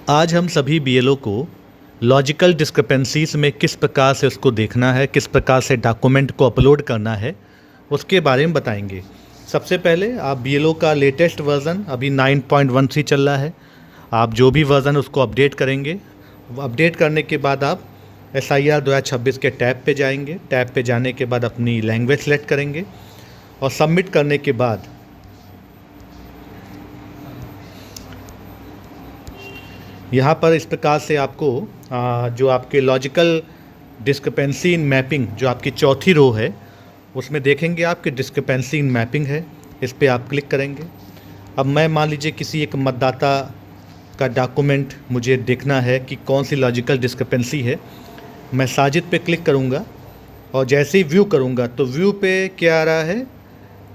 आज हम सभी बीएलओ को लॉजिकल डिस्क्रिपेंसीज में किस प्रकार से उसको देखना है, किस प्रकार से डॉक्यूमेंट को अपलोड करना है, उसके बारे में बताएंगे। सबसे पहले आप बीएलओ का लेटेस्ट वर्ज़न अभी 9.13 चल रहा है। आप जो भी वर्ज़न उसको अपडेट करेंगे, अपडेट करने के बाद आप SIR 2026 के टैब पे जाएंगे। टैब पे जाने के बाद अपनी लैंग्वेज सेलेक्ट करेंगे और सबमिट करने के बाद यहाँ पर इस प्रकार से आपको जो आपके लॉजिकल डिस्क्रिपेंसी इन मैपिंग, जो आपकी चौथी रो है, उसमें देखेंगे आपकी डिस्क्रिपेंसी इन मैपिंग है। इस पर आप क्लिक करेंगे। अब मैं मान लीजिए किसी एक मतदाता का डॉक्यूमेंट मुझे देखना है कि कौन सी लॉजिकल डिस्क्रिपेंसी है। मैं साजिद पे क्लिक करूँगा और जैसे ही व्यू करूँगा तो व्यू पे क्या आ रहा है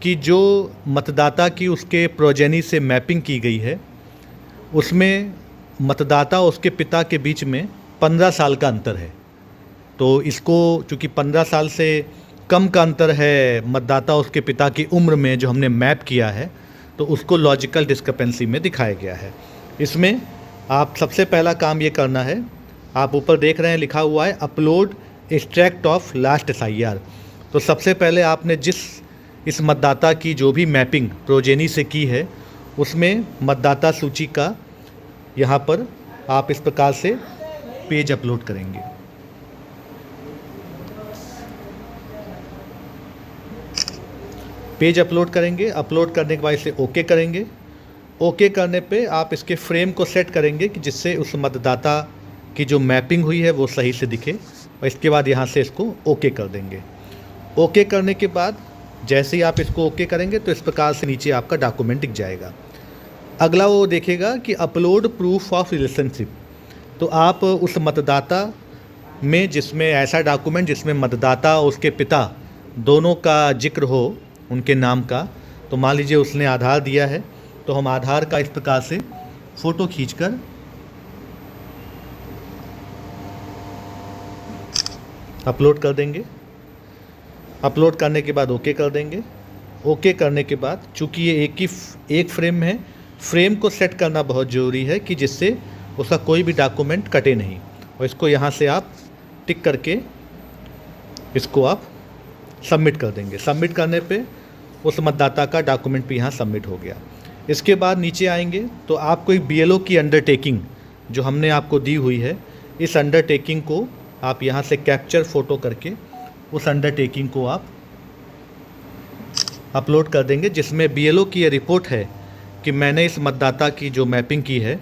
कि जो मतदाता की उसके प्रोजेनी से मैपिंग की गई है, उसमें मतदाता और उसके पिता के बीच में 15 साल का अंतर है। तो इसको चूँकि 15 साल से कम का अंतर है मतदाता और उसके पिता की उम्र में जो हमने मैप किया है, तो उसको लॉजिकल डिस्क्रिपेंसी में दिखाया गया है। इसमें आप सबसे पहला काम ये करना है, आप ऊपर देख रहे हैं लिखा हुआ है upload extract of last SIR। तो सबसे पहले आपने इस मतदाता की जो भी मैपिंग प्रोजेनी से की है, उसमें मतदाता सूची का यहाँ पर आप इस प्रकार से पेज अपलोड करेंगे। पेज अपलोड करेंगे। अपलोड करने के बाद इसे ओके करेंगे। ओके करने पे आप इसके फ्रेम को सेट करेंगे कि जिससे उस मतदाता की जो मैपिंग हुई है वो सही से दिखे, और इसके बाद यहाँ से इसको ओके कर देंगे। ओके करने के बाद जैसे ही आप इसको ओके करेंगे तो इस प्रकार से नीचे आपका डॉक्यूमेंट दिख जाएगा। अगला वो देखेगा कि अपलोड प्रूफ ऑफ रिलेशनशिप। तो आप उस मतदाता में जिसमें ऐसा डॉक्यूमेंट जिसमें मतदाता और उसके पिता दोनों का जिक्र हो, उनके नाम का, तो मान लीजिए उसने आधार दिया है, तो हम आधार का इस प्रकार से फ़ोटो खींचकर अपलोड कर देंगे। अपलोड करने के बाद ओके कर देंगे। ओके करने के बाद चूँकि ये एक फ्रेम है, फ्रेम को सेट करना बहुत ज़रूरी है कि जिससे उसका कोई भी डॉक्यूमेंट कटे नहीं, और इसको यहाँ से आप टिक करके इसको आप सबमिट कर देंगे। सबमिट करने पे उस मतदाता का डॉक्यूमेंट भी यहाँ सबमिट हो गया। इसके बाद नीचे आएंगे तो आपको एक BLO की अंडरटेकिंग जो हमने आपको दी हुई है, इस अंडरटेकिंग को आप यहाँ से कैप्चर फ़ोटो करके उस अंडरटेकिंग को आप अपलोड कर देंगे, जिसमें BLO की ये रिपोर्ट है कि मैंने इस मतदाता की जो मैपिंग की है